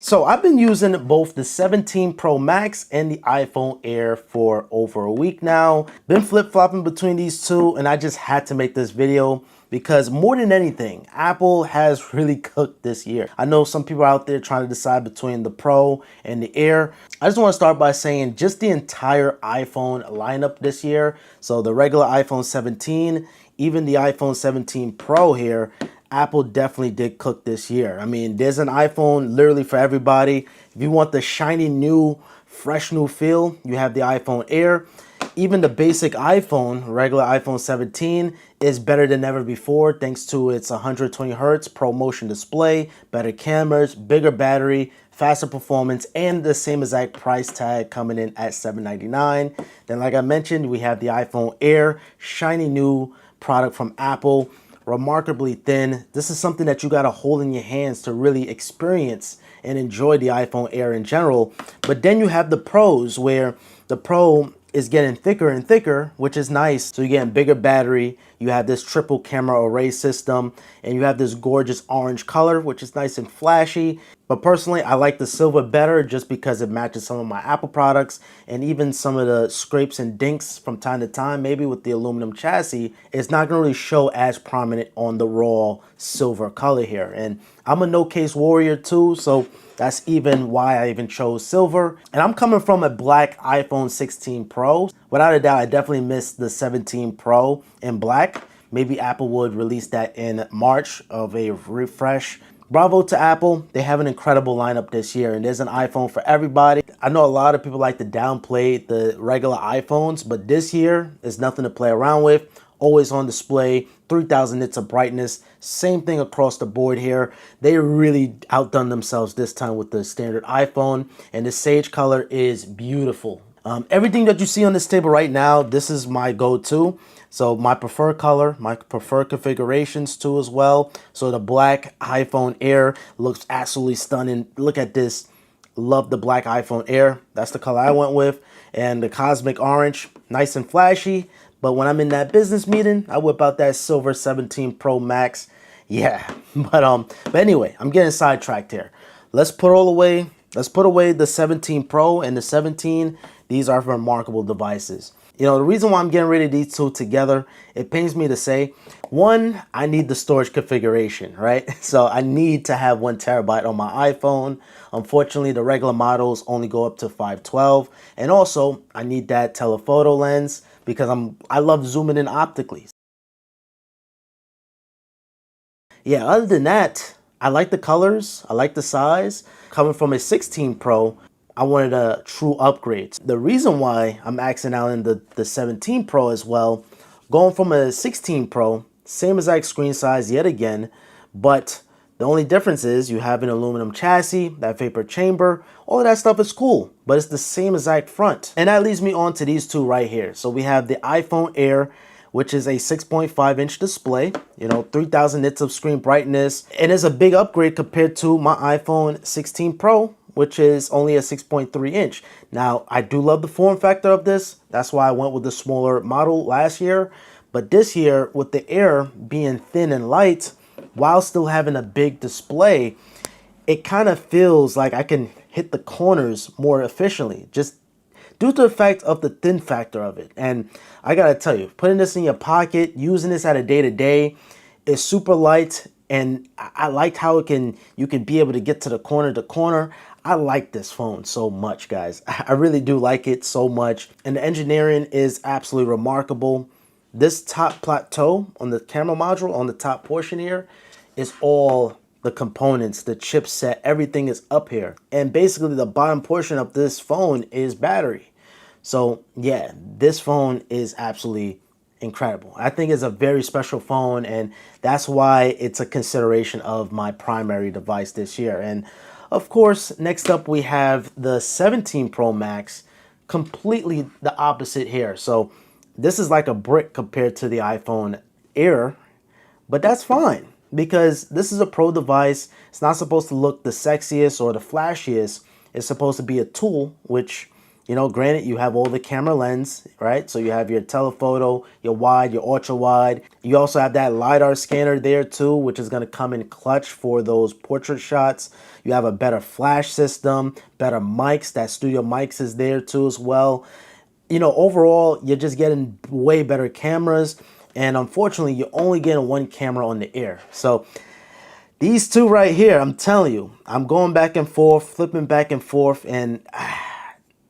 So I've been using both the 17 Pro Max and the iPhone Air for over a week now. Been flip-flopping between these two, and I just had to make this video because more than anything, Apple has really cooked this year. I know some people out there trying to decide between the Pro and the Air. I just want to start by saying just the entire iPhone lineup this year. So the regular iPhone 17, even the iPhone 17 Pro here, Apple definitely did cook this year. I mean, there's an iPhone literally for everybody. If you want the shiny new, fresh new feel, you have the iPhone Air. Even the basic iPhone, regular iPhone 17, is better than ever before thanks to its 120 hertz Pro Motion display, better cameras, bigger battery, faster performance, and the same exact price tag coming in at $799. Then, like I mentioned, we have the iPhone Air, shiny new product from Apple, remarkably thin. This is something that you got to hold in your hands to really experience and enjoy the iPhone Air in general. But then you have the Pros, where the Pro is getting thicker and thicker, which is nice. So you're getting bigger battery, you have this triple camera array system, and you have this gorgeous orange color, which is nice and flashy. But personally, I like the silver better just because it matches some of my Apple products, and even some of the scrapes and dinks from time to time, maybe with the aluminum chassis, it's not gonna really show as prominent on the raw silver color here. And I'm a no case warrior too, so that's even why I even chose silver. And I'm coming from a black iPhone 16 Pro. Without a doubt, I definitely missed the 17 Pro in black. Maybe Apple would release that in March of a refresh. Bravo to Apple. They have an incredible lineup this year, and there's an iPhone for everybody. I know a lot of people like to downplay the regular iPhones, but this year is nothing to play around with. Always on display, 3000 nits of brightness. Same thing across the board here. They really outdone themselves this time with the standard iPhone, and the sage color is beautiful. Everything that you see on this table right now, this is my go-to. So my preferred color, my preferred configurations too as well. So the black iPhone Air looks absolutely stunning. Look at this. Love the black iPhone Air. That's the color I went with. And the cosmic orange, nice and flashy. But when I'm in that business meeting, I whip out that silver 17 Pro Max. Yeah, but anyway, I'm getting sidetracked here. Let's put all away. Let's put away the 17 Pro and the 17. These are remarkable devices. You know, the reason why I'm getting rid of these two together, it pains me to say, one, I need the storage configuration, right? So I need to have 1 TB on my iPhone. Unfortunately, the regular models only go up to 512. And also, I need that telephoto lens because I love zooming in optically. Yeah, other than that, I like the colors, I like the size. Coming from a 16 Pro, I wanted a true upgrade. The reason why I'm axing out in the 17 Pro as well, going from a 16 Pro, same exact screen size yet again, but the only difference is you have an aluminum chassis, that vapor chamber, all of that stuff is cool, but it's the same exact front. And that leads me on to these two right here. So we have the iPhone Air, which is a 6.5-inch display, 3000 nits of screen brightness, and is a big upgrade compared to my iPhone 16 Pro, which is only a 6.3-inch. Now, I do love the form factor of this. That's why I went with the smaller model last year. But this year, with the Air being thin and light, while still having a big display, it kind of feels like I can hit the corners more efficiently, just due to the fact of the thin factor of it. And I gotta tell you, putting this in your pocket, using this at a day-to-day, is super light, and I liked how you can be able to get to the corner to corner. I like this phone so much, guys. I really do like it so much. And the engineering is absolutely remarkable. This top plateau on the camera module, on the top portion here, is all the components, the chipset, everything is up here. And basically the bottom portion of this phone is battery. So yeah, this phone is absolutely incredible. I think it's a very special phone, and that's why it's a consideration of my primary device this year. And of course, next up we have the 17 Pro Max, completely the opposite here. So this is like a brick compared to the iPhone Air, but that's fine because this is a pro device. It's not supposed to look the sexiest or the flashiest. It's supposed to be a tool, which You know, granted, you have all the camera lens, right? So you have your telephoto, your wide, your ultra wide. You also have that LiDAR scanner there too, which is gonna come in clutch for those portrait shots. You have a better flash system, better mics. That studio mics is there too as well. You know, overall, you're just getting way better cameras. And unfortunately, you're only getting one camera on the Air. So these two right here, I'm telling you, I'm going back and forth, flipping back and forth, and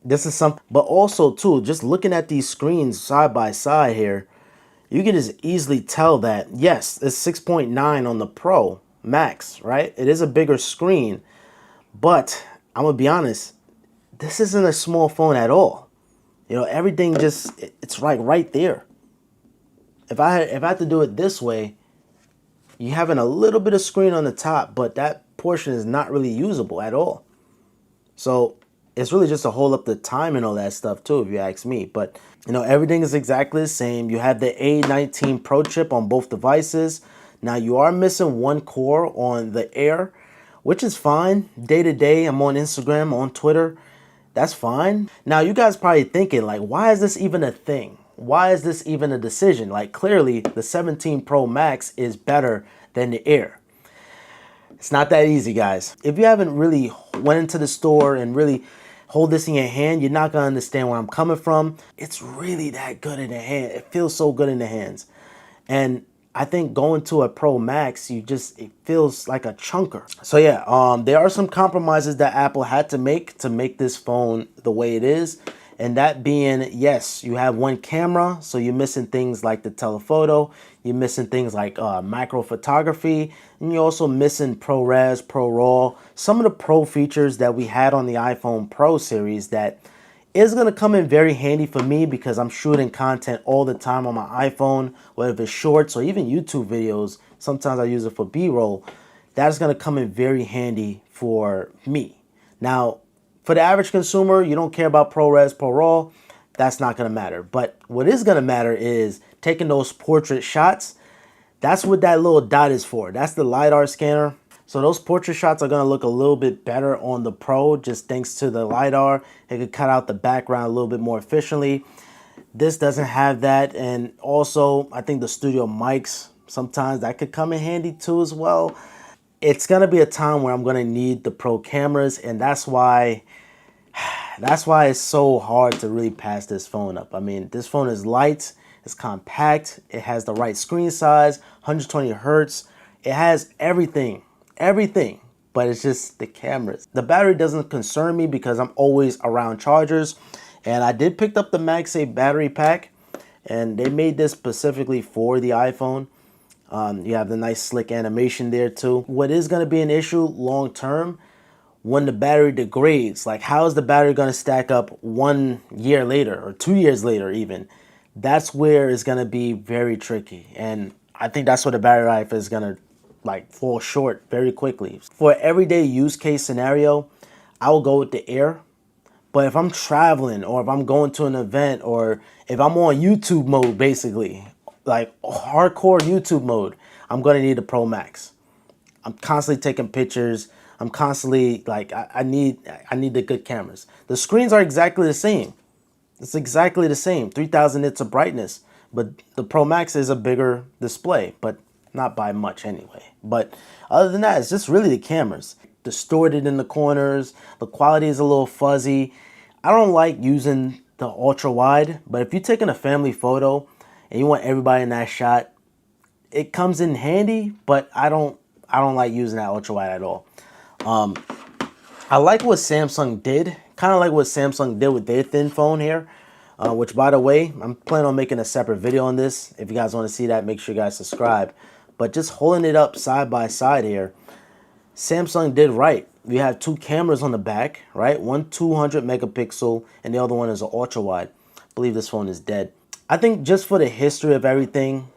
this is something. But also too, just looking at these screens side by side here, you can just easily tell that, yes, it's 6.9 on the Pro Max, right? It is a bigger screen, but I'm gonna be honest, this isn't a small phone at all. You know, everything just, it's right there. If I had to do it this way, you having a little bit of screen on the top, but that portion is not really usable at all. So it's really just to hold up the time and all that stuff too, if you ask me. But you know, everything is exactly the same. You have the A19 Pro chip on both devices. Now you are missing one core on the Air, which is fine. Day to day, I'm on Instagram, on Twitter. That's fine. Now you guys probably thinking like, why is this even a thing? Why is this even a decision? Like clearly the 17 Pro Max is better than the Air. It's not that easy, guys. If you haven't really went into the store and really hold this in your hand, you're not gonna understand where I'm coming from. It's really that good in the hand. It feels so good in the hands. And I think going to a Pro Max, it feels like a chunker. So yeah, there are some compromises that Apple had to make this phone the way it is. And that being, yes, you have one camera, so you're missing things like the telephoto, you're missing things like macro photography, and you're also missing ProRes, ProRAW, some of the Pro features that we had on the iPhone Pro series that is going to come in very handy for me because I'm shooting content all the time on my iPhone, whether it's shorts or even YouTube videos. Sometimes I use it for B-roll. That's going to come in very handy for me. Now, for the average consumer, you don't care about ProRes, ProRAW, that's not going to matter. But what is going to matter is taking those portrait shots. That's what that little dot is for. That's the LiDAR scanner. So those portrait shots are going to look a little bit better on the Pro just thanks to the LiDAR. It could cut out the background a little bit more efficiently. This doesn't have that. And also, I think the studio mics, sometimes that could come in handy too as well. It's going to be a time where I'm going to need the Pro cameras, and that's why it's so hard to really pass this phone up. I mean, this phone is light, it's compact, it has the right screen size, 120 hertz. It has everything, but it's just the cameras. The battery doesn't concern me because I'm always around chargers, and I did pick up the MagSafe battery pack, and they made this specifically for the iPhone. You have the nice slick animation there too. What is going to be an issue long term, when the battery degrades, like how is the battery going to stack up 1 year later or 2 years later even? That's where it's going to be very tricky. And I think that's where the battery life is going to like fall short very quickly. For everyday use case scenario, I will go with the Air. But if I'm traveling or if I'm going to an event or if I'm on YouTube mode, basically, like hardcore YouTube mode, I'm going to need a Pro Max. I'm constantly taking pictures. I'm constantly like, I need the good cameras. The screens are exactly the same. It's exactly the same, 3000 nits of brightness. But the Pro Max is a bigger display, but not by much anyway. But other than that, it's just really the cameras. Distorted in the corners. The quality is a little fuzzy. I don't like using the ultra wide, but if you're taking a family photo and you want everybody in that shot, it comes in handy, but I don't like using that ultra wide at all. I like what Samsung did, kind of like what Samsung did with their thin phone here, which by the way, I'm planning on making a separate video on this. If you guys want to see that, make sure you guys subscribe. But just holding it up side by side here, Samsung did right. We have two cameras on the back, right? One 200 megapixel and the other one is an ultra wide. I believe this phone is dead. I think just for the history of everything,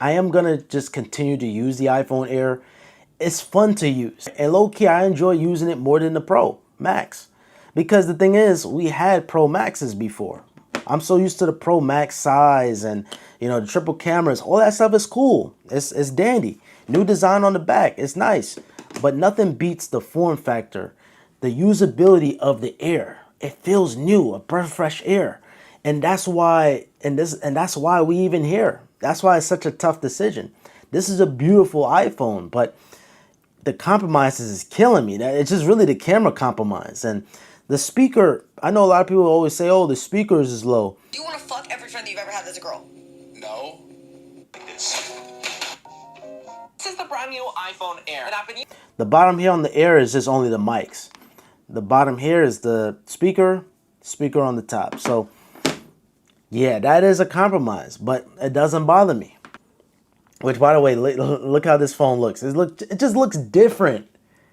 I am going to just continue to use the iPhone Air. It's fun to use. And low-key, I enjoy using it more than the Pro Max. Because the thing is, we had Pro Maxes before. I'm so used to the Pro Max size and, you know, the triple cameras. All that stuff is cool. It's dandy. New design on the back. It's nice. But nothing beats the form factor, the usability of the Air. it feels new, a breath of fresh air. And that's why, that's why we even here. That's why it's such a tough decision. This is a beautiful iPhone, but the compromises is killing me. It's just really the camera compromise. And the speaker, I know a lot of people always say, oh, the speakers is low. Do you want to fuck every friend that you've ever had as a girl? No. Like this. This is the brand new iPhone Air. And I've been The bottom here on the Air is just only the mics. The bottom here is the speaker on the top. So yeah, that is a compromise, but it doesn't bother me. Which, by the way, look how this phone looks. It just looks different.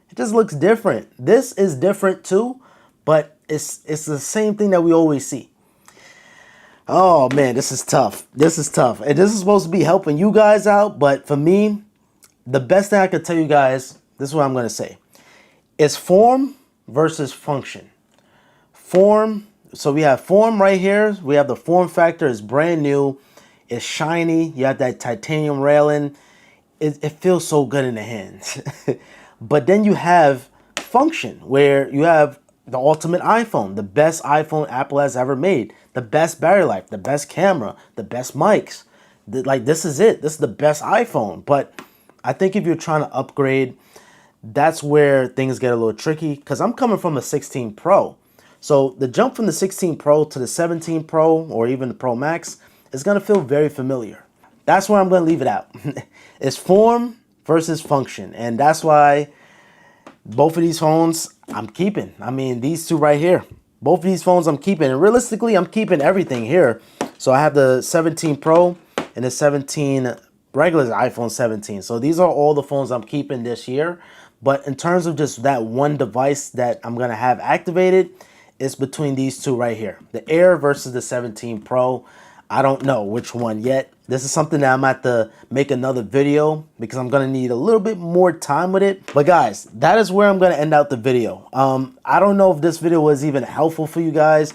It just looks different. This is different too, but it's the same thing that we always see. Oh man, this is tough. This is tough. And this is supposed to be helping you guys out, but for me, the best thing I could tell you guys, this is what I'm going to say. It's form versus function. Form, so we have form right here. We have the form factor. It's brand new. It's shiny. You have that titanium railing. It feels so good in the hands. But then you have function, where you have the ultimate iPhone, the best iPhone Apple has ever made, the best battery life, the best camera, the best mics. Like, this is it. This is the best iPhone. But I think if you're trying to upgrade, that's where things get a little tricky, because I'm coming from a 16 Pro. So the jump from the 16 Pro to the 17 Pro or even the Pro Max is going to feel very familiar. That's where I'm going to leave it out. It's form versus function. And that's why both of these phones I'm keeping. I mean, these two right here. Both of these phones I'm keeping. And realistically, I'm keeping everything here. So I have the 17 Pro and the 17 regular iPhone 17. So these are all the phones I'm keeping this year. But in terms of just that one device that I'm going to have activated, it's between these two right here. The Air versus the 17 Pro. I don't know which one yet. This is something that I'm going to have to make another video, because I'm going to need a little bit more time with it. But guys, that is where I'm going to end out the video. I don't know if this video was even helpful for you guys.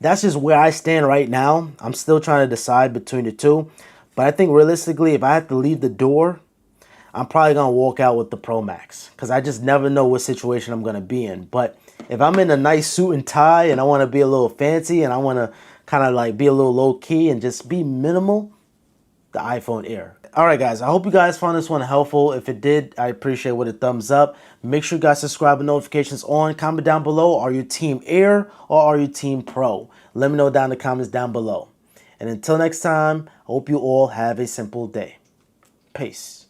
That's just where I stand right now. I'm still trying to decide between the two. But I think realistically, if I have to leave the door, I'm probably going to walk out with the Pro Max, because I just never know what situation I'm going to be in. But if I'm in a nice suit and tie and I want to be a little fancy and I want to kind of like be a little low key and just be minimal, the iPhone Air. All right, guys, I hope you guys found this one helpful. If it did, I appreciate it with a thumbs up. Make sure you guys subscribe with notifications on. Comment down below, are you Team Air or are you Team Pro? Let me know down in the comments down below. And until next time, I hope you all have a simple day. Peace.